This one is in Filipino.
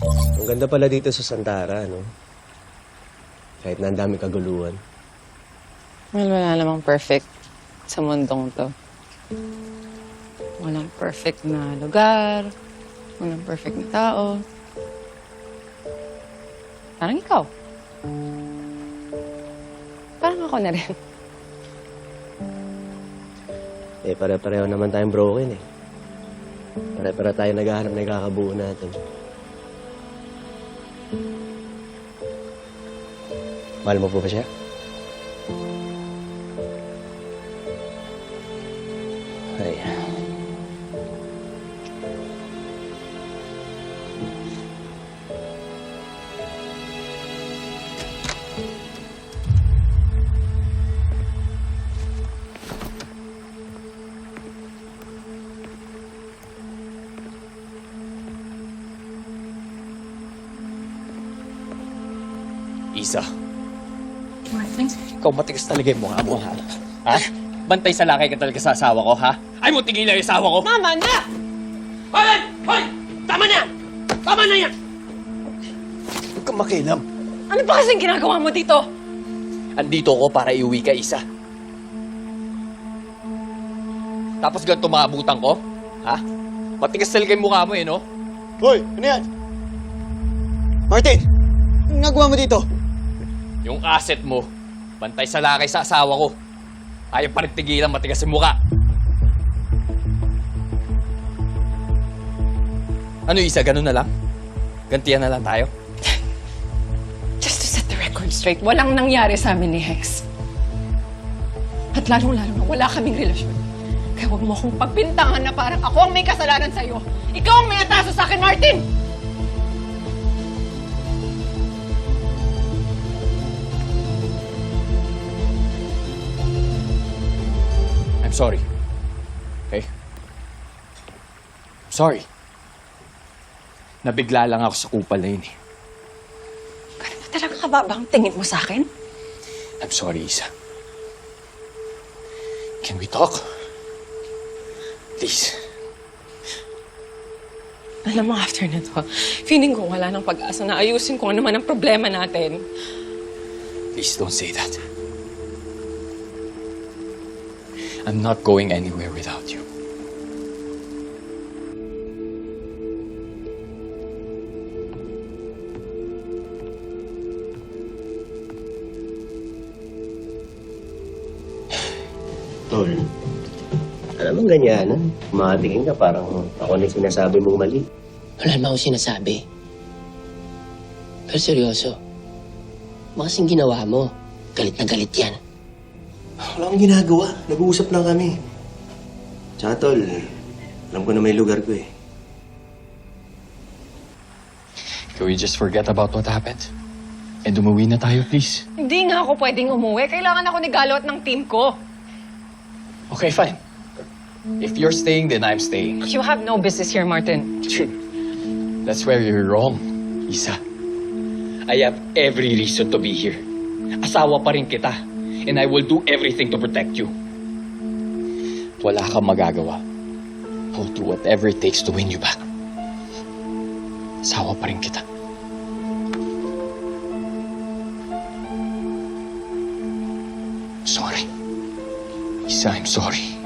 Ang ganda pala dito sa Santara, no? Kahit na ang dami kaguluhan. Well, wala namang perfect sa mundong to. Walang perfect na lugar, walang perfect na tao. Parang ikaw. Parang ako na rin. Eh, pare-pareho naman tayong broken, eh. Pare-pareho tayo naghahanap na ikakabuo natin. Mahal mo po ba siya? Ay. Isa, Martin? ikaw matigas talaga yung mukha mo, ha? Ha? Bantay sa lakay ka talaga sa asawa ko, ha? Ay mo tigilan yung asawa ko! Mama na! Hoy! Hoy! Tama na! Tama na yan! Huwag kang makialam. Ano pa kasing ginagawa mo dito? Andito ako para iuwi ka, Isa. Tapos ganito maabutan ko? Ha? Matigas talaga yung mukha mo, eh, no? Hoy! Ano yan? Martin! Anong nagawa mo dito? Yung asset mo, bantay sa lakay sa asawa ko. Ayaw pa rin tigilan, matigas yung mukha. Ano, Isa, ganun na lang? Gantiyan na lang tayo? Just to set the record straight, walang nangyari sa amin ni Hex. At lalong-lalo na wala kaming relasyon. Kaya huwag mo akong pagbintangan na parang ako ang may kasalanan sa'yo. Ikaw ang may ataso sa akin, Martin! I'm sorry. Okay? I'm sorry. Nabigla lang ako sa kupal na yun, eh. Ganun na talaga kababa ang tingin mo sa akin? I'm sorry, Isa. Can we talk? Please. Alam mo, after na to, feeling ko wala nang pag-asa na ayusin kung ano man ang problema natin. Please don't say that. I'm not going anywhere without you. Tol, alam mo ganyan, ha? Makatingin ka parang ako na yung sinasabi mong mali. Wala naman akong sinasabi. Pero seryoso, makasing ginawa mo, galit na galit yan. Wala akong ginagawa. Nag-uusap lang kami. Tsaka, Tol, alam ko na may lugar ko, eh. Can we just forget about what happened? And umuwi na tayo, please? Hindi nga ako pwedeng umuwi. Kailangan ako ni Galo at ng team ko. Okay, fine. If you're staying, then I'm staying. You have no business here, Martin. That's where you're wrong, Isa. I have every reason to be here. Asawa pa rin kita. And I will do everything to protect you. Wala kang magagawa. I'll do whatever it takes to win you back. Asawa pa rin kita. Sorry. Isa, I'm sorry.